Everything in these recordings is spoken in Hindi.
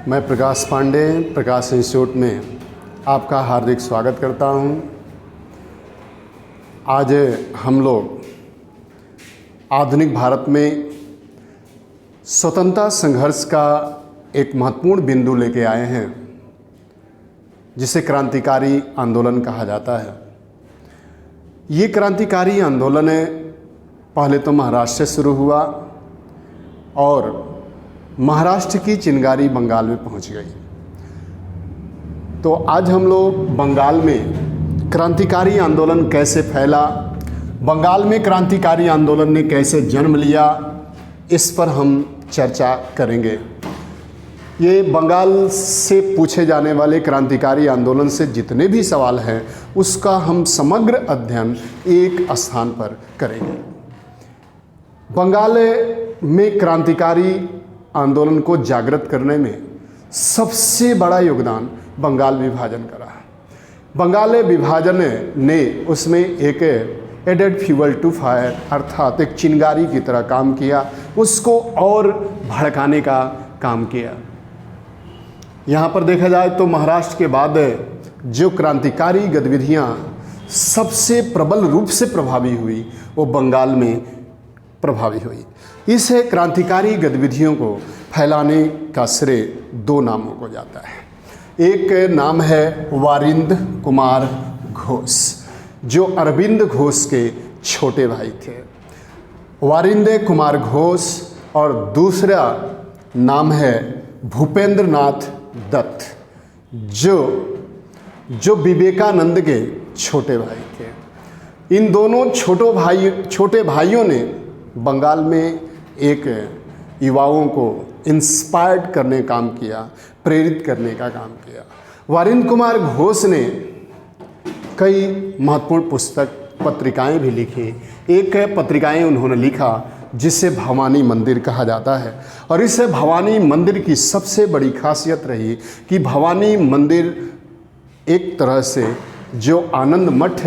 मैं प्रकाश पांडे प्रकाश इंस्टीट्यूट में आपका हार्दिक स्वागत करता हूं। आज हम लोग आधुनिक भारत में स्वतंत्रता संघर्ष का एक महत्वपूर्ण बिंदु लेके आए हैं, जिसे क्रांतिकारी आंदोलन कहा जाता है। ये क्रांतिकारी आंदोलन पहले तो महाराष्ट्र से शुरू हुआ और महाराष्ट्र की चिंगारी बंगाल में पहुंच गई। तो आज हम लोग बंगाल में क्रांतिकारी आंदोलन कैसे फैला, बंगाल में क्रांतिकारी आंदोलन ने कैसे जन्म लिया, इस पर हम चर्चा करेंगे। ये बंगाल से पूछे जाने वाले क्रांतिकारी आंदोलन से जितने भी सवाल हैं, उसका हम समग्र अध्ययन एक स्थान पर करेंगे। बंगाल में क्रांतिकारी आंदोलन को जागृत करने में सबसे बड़ा योगदान बंगाल विभाजन का रहा। बंगाल विभाजन ने उसमें एक एडेड फ्यूल टू फायर अर्थात एक चिंगारी की तरह काम किया, उसको और भड़काने का काम किया। यहाँ पर देखा जाए तो महाराष्ट्र के बाद जो क्रांतिकारी गतिविधियाँ सबसे प्रबल रूप से प्रभावी हुई, वो बंगाल में प्रभावी हुई। इस क्रांतिकारी गतिविधियों को फैलाने का श्रेय दो नामों को जाता है। एक नाम है वारिंद कुमार घोष, जो अरविंद घोष के छोटे भाई थे, वारिंद कुमार घोष, और दूसरा नाम है भूपेंद्र नाथ दत्त, जो विवेकानंद के छोटे भाई थे। इन दोनों छोटे भाइयों ने बंगाल में एक युवाओं को इंस्पायर्ड करने काम किया, प्रेरित करने का काम किया। वारिंद कुमार घोष ने कई महत्वपूर्ण पत्रिकाएं भी लिखी। एक पत्रिकाएं उन्होंने लिखा जिसे भवानी मंदिर कहा जाता है, और इस भवानी मंदिर की सबसे बड़ी खासियत रही कि भवानी मंदिर एक तरह से जो आनंद मठ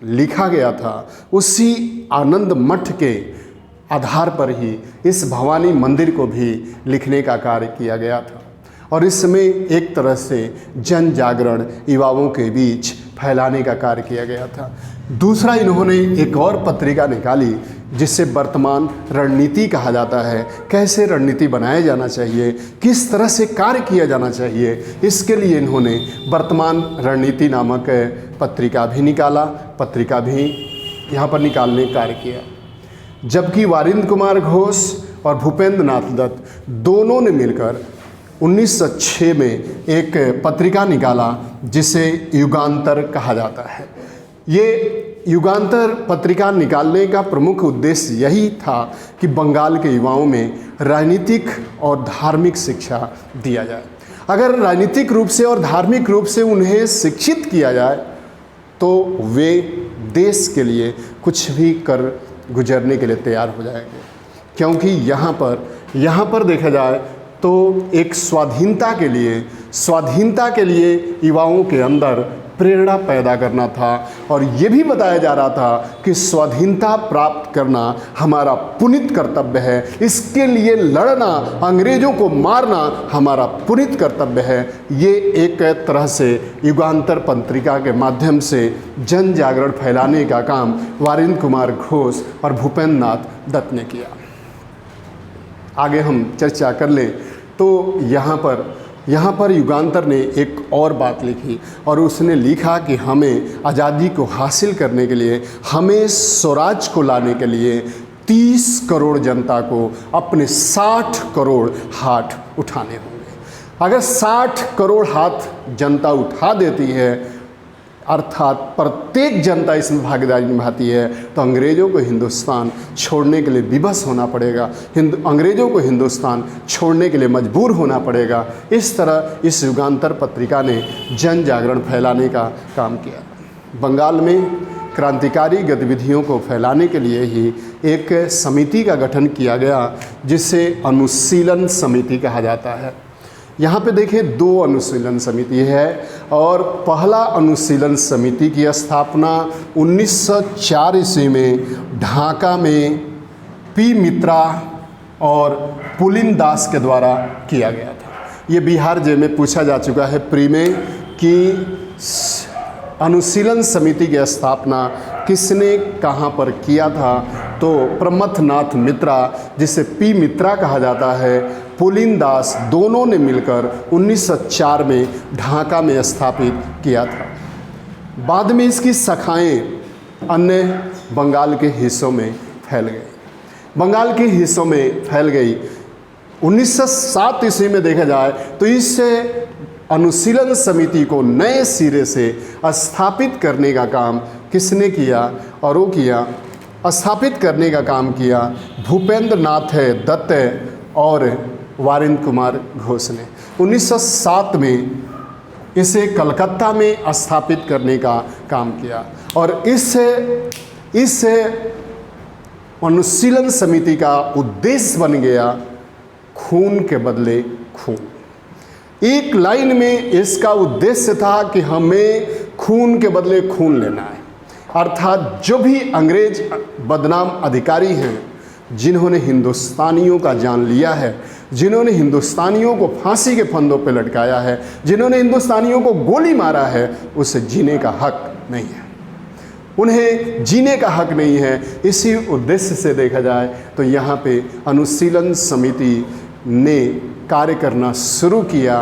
लिखा गया था, उसी आनंद मठ के आधार पर ही इस भवानी मंदिर को भी लिखने का कार्य किया गया था, और इसमें एक तरह से जन जागरण युवाओं के बीच फैलाने का कार्य किया गया था। दूसरा, इन्होंने एक और पत्रिका निकाली जिसे वर्तमान रणनीति कहा जाता है। कैसे रणनीति बनाया जाना चाहिए, किस तरह से कार्य किया जाना चाहिए, इसके लिए इन्होंने वर्तमान रणनीति नामक पत्रिका भी यहाँ पर निकालने का कार्य किया। जबकि वारिंद कुमार घोष और भूपेंद्र नाथ दत्त दोनों ने मिलकर 1906 में एक पत्रिका निकाला जिसे युगांतर कहा जाता है। ये युगांतर पत्रिका निकालने का प्रमुख उद्देश्य यही था कि बंगाल के युवाओं में राजनीतिक और धार्मिक शिक्षा दिया जाए। अगर राजनीतिक रूप से और धार्मिक रूप से उन्हें शिक्षित किया जाए तो वे देश के लिए कुछ भी कर गुजरने के लिए तैयार हो जाएंगे। क्योंकि यहाँ पर देखा जाए तो एक स्वाधीनता के लिए युवाओं के अंदर प्रेरणा पैदा करना था, और ये भी बताया जा रहा था कि स्वाधीनता प्राप्त करना हमारा पुनीत कर्तव्य है, इसके लिए लड़ना, अंग्रेजों को मारना हमारा पुनीत कर्तव्य है। ये एक तरह से युगांतर पत्रिका के माध्यम से जन जागरण फैलाने का काम वारिंद कुमार घोष और भूपेंद्र नाथ दत्त ने किया। आगे हम चर्चा कर लें तो यहाँ पर युगांतर ने एक और बात लिखी, और उसने लिखा कि हमें आज़ादी को हासिल करने के लिए, हमें स्वराज को लाने के लिए 30 करोड़ जनता को अपने 60 करोड़ हाथ उठाने होंगे। अगर 60 करोड़ हाथ जनता उठा देती है, अर्थात प्रत्येक जनता इसमें भागीदारी निभाती है, तो अंग्रेज़ों को हिंदुस्तान छोड़ने के लिए विवश होना पड़ेगा, अंग्रेज़ों को हिंदुस्तान छोड़ने के लिए मजबूर होना पड़ेगा। इस तरह इस युगांतर पत्रिका ने जन जागरण फैलाने का काम किया। बंगाल में क्रांतिकारी गतिविधियों को फैलाने के लिए ही एक समिति का गठन किया गया, जिसे अनुशीलन समिति कहा जाता है। यहाँ पे देखें, 2 अनुशीलन समिति है, और पहला अनुशीलन समिति की स्थापना 1904 ईस्वी में ढाका में पी मित्रा और पुलिन दास के द्वारा किया गया था। ये बिहार जे में पूछा जा चुका है प्री में कि अनुशीलन समिति की स्थापना किसने कहाँ पर किया था। तो प्रमथनाथ मित्रा, जिसे पी मित्रा कहा जाता है, पुलिन दास, दोनों ने मिलकर 1904 में ढाका में स्थापित किया था। बाद में इसकी शाखाएं अन्य बंगाल के हिस्सों में फैल गई। 1907 ईस्वी में देखा जाए तो इस अनुशीलन समिति को नए सिरे से स्थापित करने का काम किसने किया, और वो किया, स्थापित करने का काम किया भूपेंद्र नाथ दत्त और वारिंद कुमार घोष ने। 1907 में इसे कलकत्ता में स्थापित करने का काम किया और इस अनुशीलन समिति का उद्देश्य बन गया खून के बदले खून। एक लाइन में इसका उद्देश्य था कि हमें खून के बदले खून लेना है, अर्थात जो भी अंग्रेज बदनाम अधिकारी हैं, जिन्होंने हिंदुस्तानियों का जान लिया है, जिन्होंने हिंदुस्तानियों को फांसी के फंदों पर लटकाया है, जिन्होंने हिंदुस्तानियों को गोली मारा है, उसे जीने का हक नहीं है, उन्हें जीने का हक नहीं है। इसी उद्देश्य से देखा जाए तो यहाँ पे अनुशीलन समिति ने कार्य करना शुरू किया।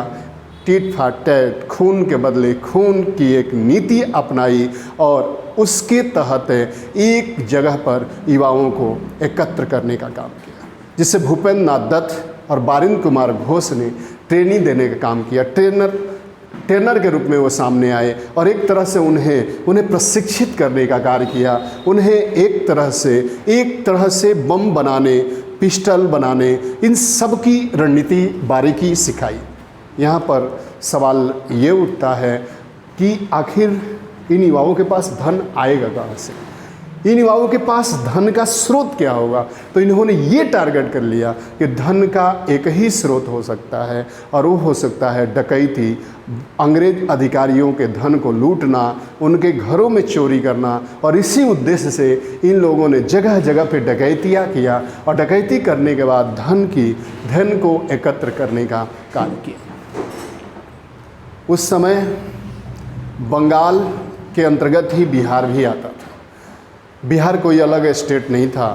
टिट फॉर टैट, खून के बदले खून की एक नीति अपनाई और उसके तहत एक जगह पर युवाओं को एकत्र करने का काम किया, जिसे भूपेंद्र नाथ दत्त और वारिंद कुमार घोष ने ट्रेनिंग देने का काम किया। ट्रेनर के रूप में वो सामने आए और एक तरह से उन्हें प्रशिक्षित करने का कार्य किया। उन्हें एक तरह से बम बनाने, पिस्टल बनाने, इन सब की रणनीति बारीकी सिखाई। यहाँ पर सवाल ये उठता है कि आखिर इन युवाओं के पास धन आएगा कहाँ से, इन युवाओं के पास धन का स्रोत क्या होगा। तो इन्होंने ये टारगेट कर लिया कि धन का एक ही स्रोत हो सकता है और वो हो सकता है डकैती, अंग्रेज अधिकारियों के धन को लूटना, उनके घरों में चोरी करना। और इसी उद्देश्य से इन लोगों ने जगह जगह पे डकैतियाँ किया और डकैती करने के बाद धन को एकत्र करने का कार्य किया। उस समय बंगाल के अंतर्गत ही बिहार भी आता था। बिहार कोई अलग स्टेट नहीं था,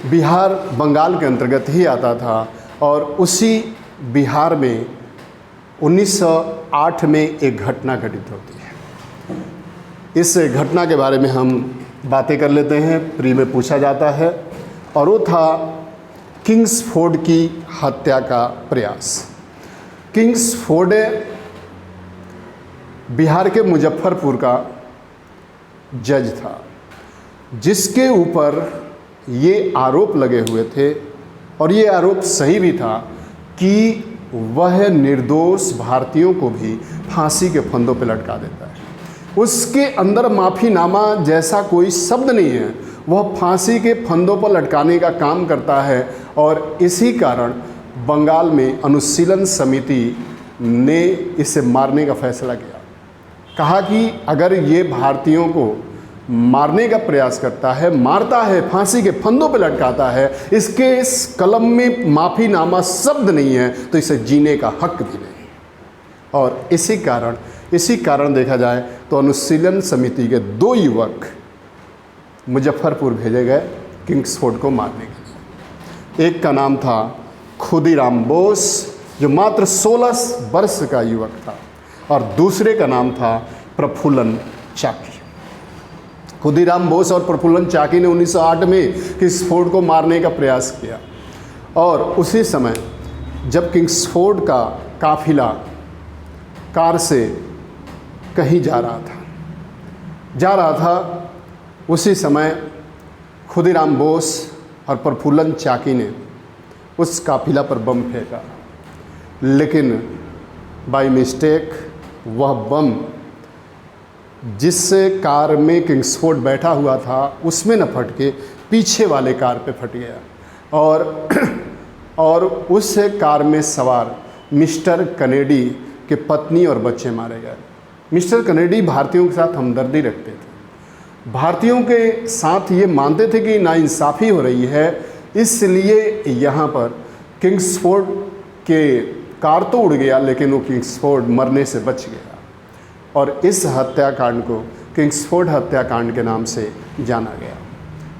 बिहार बंगाल के अंतर्गत ही आता था। और उसी बिहार में 1908 में एक घटना घटित होती है। इस घटना के बारे में हम बातें कर लेते हैं, प्री में पूछा जाता है, और वो था किंग्सफोर्ड की हत्या का प्रयास। किंग्सफोर्ड बिहार के मुजफ्फरपुर का जज था, जिसके ऊपर ये आरोप लगे हुए थे, और ये आरोप सही भी था कि वह निर्दोष भारतीयों को भी फांसी के फंदों पर लटका देता है। उसके अंदर माफ़ीनामा जैसा कोई शब्द नहीं है, वह फांसी के फंदों पर लटकाने का काम करता है। और इसी कारण बंगाल में अनुशीलन समिति ने इसे मारने का फैसला किया। कहा कि अगर ये भारतीयों को मारने का प्रयास करता है, मारता है, फांसी के फंदों पे लटकाता है, इसके इस कलम में माफ़ीनामा शब्द नहीं है, तो इसे जीने का हक भी नहीं। और इसी कारण देखा जाए तो अनुशीलन समिति के 2 युवक मुजफ्फरपुर भेजे गए किंग्सफोर्ड को मारने के लिए। एक का नाम था खुदीराम बोस, जो मात्र 16 वर्ष का युवक था, और दूसरे का नाम था प्रफुल्लन चाकी। खुदीराम बोस और प्रफुल्लन चाकी ने 1908 में किंग्सफोर्ड को मारने का प्रयास किया। और उसी समय जब किंग्सफोर्ड का काफिला कार से कहीं जा रहा था, उसी समय खुदीराम बोस और प्रफुल्लन चाकी ने उस काफिला पर बम फेंका, लेकिन बाय मिस्टेक वह बम जिस कार में किंग्सफोर्ड बैठा हुआ था उसमें न फट के पीछे वाले कार पे फट गया और उस कार में सवार मिस्टर कनेडी के पत्नी और बच्चे मारे गए। मिस्टर कनेडी भारतीयों के साथ हमदर्दी रखते थे, भारतीयों के साथ ये मानते थे कि नाइंसाफ़ी हो रही है, इसलिए यहाँ पर किंग्सफोर्ड के कार तो उड़ गया लेकिन वो किंग्सफोर्ड मरने से बच गया, और इस हत्याकांड को किंग्सफोर्ड हत्याकांड के नाम से जाना गया।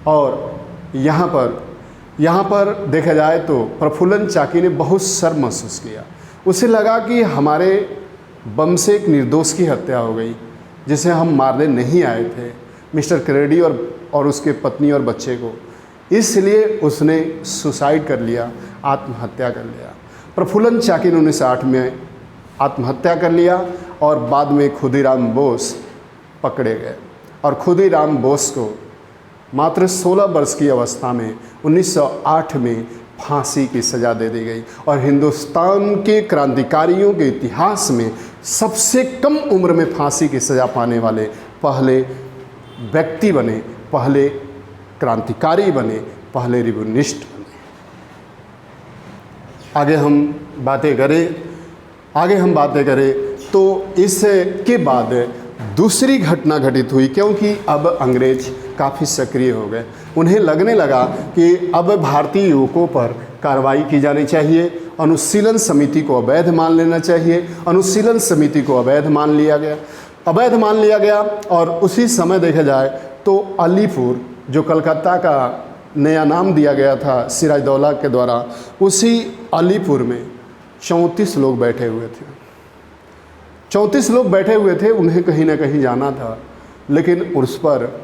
और यहाँ पर देखा जाए तो प्रफुल्ल चाकी ने बहुत शर्म महसूस किया। उसे लगा कि हमारे बम से एक निर्दोष की हत्या हो गई जिसे हम मारने नहीं आए थे, मिस्टर कैनेडी और उसके पत्नी और बच्चे को, इसलिए उसने सुसाइड कर लिया, आत्महत्या कर लिया। प्रफुल्ल चाकी ने 1908 में आत्महत्या कर लिया और बाद में खुदीराम बोस पकड़े गए, और खुदीराम बोस को मात्र 16 वर्ष की अवस्था में 1908 में फांसी की सज़ा दे दी गई, और हिंदुस्तान के क्रांतिकारियों के इतिहास में सबसे कम उम्र में फांसी की सज़ा पाने वाले पहले व्यक्ति बने, पहले क्रांतिकारी बने, पहले रिवोल्यूशनिस्ट बने। आगे हम बातें करें तो इसके बाद दूसरी घटना घटित हुई, क्योंकि अब अंग्रेज काफ़ी सक्रिय हो गए। उन्हें लगने लगा कि अब भारतीय युवकों पर कार्रवाई की जानी चाहिए, अनुशीलन समिति को अवैध मान लेना चाहिए। अनुशीलन समिति को अवैध मान लिया गया, और उसी समय देखा जाए तो अलीपुर, जो कलकत्ता का नया नाम दिया गया था सिराजदौला के द्वारा, उसी अलीपुर में 34 लोग बैठे हुए थे। 34 लोग बैठे हुए थे, उन्हें कहीं ना कहीं जाना था, लेकिन उस पर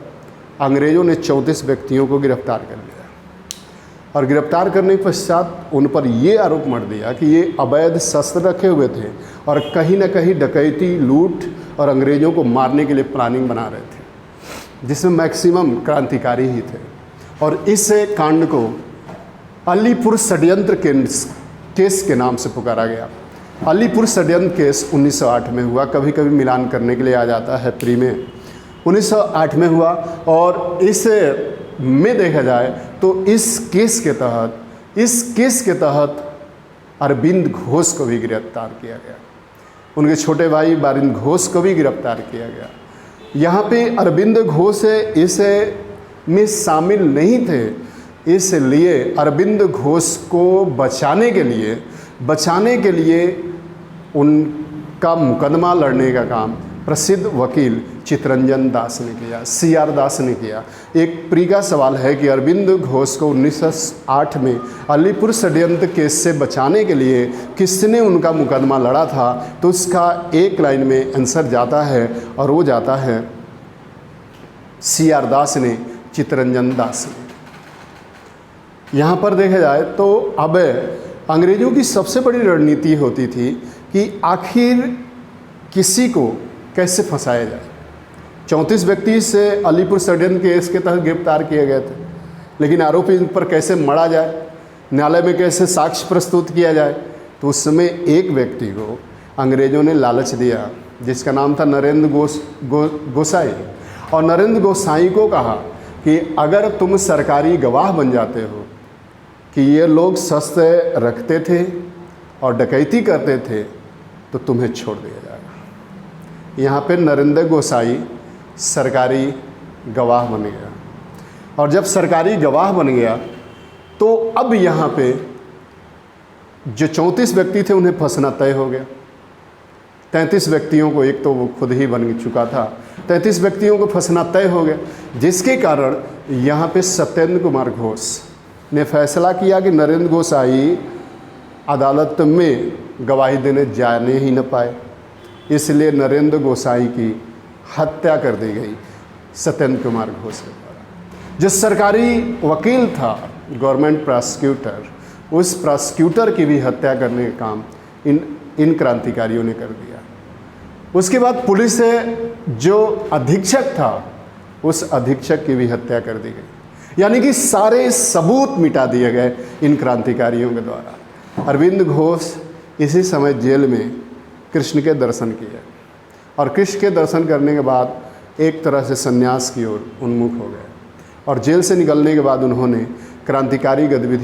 अंग्रेज़ों ने 34 व्यक्तियों को गिरफ्तार कर लिया, और गिरफ्तार करने के पश्चात उन पर ये आरोप मढ़ दिया कि ये अवैध शस्त्र रखे हुए थे और कहीं ना कहीं डकैती, लूट और अंग्रेज़ों को मारने के लिए प्लानिंग बना रहे थे, जिसमें मैक्सिमम क्रांतिकारी ही थे। और इस कांड को अलीपुर षड्यंत्र केस के नाम से पुकारा गया। अलीपुर षड्यंत्र केस 1908 में हुआ, कभी कभी मिलान करने के लिए आ जाता है प्री में। 1908 में हुआ, और इस में देखा जाए तो इस केस के तहत अरविंद घोष को भी गिरफ्तार किया गया, उनके छोटे भाई बारिंद घोष को भी गिरफ्तार किया गया। यहाँ पे अरविंद घोष इस में शामिल नहीं थे, इसलिए अरविंद घोष को बचाने के लिए उनका मुकदमा लड़ने का काम प्रसिद्ध वकील चित्तरंजन दास ने किया, CR दास ने किया। एक प्री का सवाल है कि अरविंद घोष को 1908 में अलीपुर षड्यंत्र केस से बचाने के लिए किसने उनका मुकदमा लड़ा था, तो उसका एक लाइन में आंसर जाता है, और वो जाता है CR दास ने, चित्तरंजन दास ने। यहाँ पर देखा जाए तो अब अंग्रेज़ों की सबसे बड़ी रणनीति होती थी कि आखिर किसी को कैसे फंसाया जाए। 34 व्यक्ति से अलीपुर षड्यंत्र केस के तहत गिरफ्तार किए गए थे, लेकिन आरोपी पर कैसे मढ़ा जाए, न्यायालय में कैसे साक्ष्य प्रस्तुत किया जाए। तो उस समय एक व्यक्ति को अंग्रेज़ों ने लालच दिया, जिसका नाम था नरेंद्र गोसाई, और नरेंद्र गोसाई को कहा कि अगर तुम सरकारी गवाह बन जाते हो कि ये लोग शस्त्र रखते थे और डकैती करते थे, तो तुम्हें छोड़ दिया जाएगा। यहाँ पे नरेंद्र गोसाई सरकारी गवाह बन गया, और जब सरकारी गवाह बन गया तो अब यहाँ पे जो 34 व्यक्ति थे उन्हें फंसना तय हो गया। 33 व्यक्तियों को, एक तो वो खुद ही बन चुका था, 33 व्यक्तियों को फंसना तय हो गया, जिसके कारण यहाँ पे सत्येंद्र कुमार घोष ने फैसला किया कि नरेंद्र गोसाई अदालत में गवाही देने जाने ही न पाए, इसलिए नरेंद्र गोसाई की हत्या कर दी गई सत्येंद्र कुमार घोष के द्वारा। जो सरकारी वकील था, गवर्नमेंट प्रोसिक्यूटर, उस प्रोसिक्यूटर की भी हत्या करने का काम इन क्रांतिकारियों ने कर दिया। उसके बाद पुलिस से जो अधीक्षक था, उस अधीक्षक की भी हत्या कर दी गई, यानी कि सारे सबूत मिटा दिए गए इन क्रांतिकारियों के द्वारा। अरविंद घोष इसी समय जेल में कृष्ण के दर्शन किए, और कृष्ण के दर्शन करने के बाद एक तरह से संन्यास की ओर उन्मुख हो गए, और जेल से निकलने के बाद उन्होंने क्रांतिकारी गतिविधि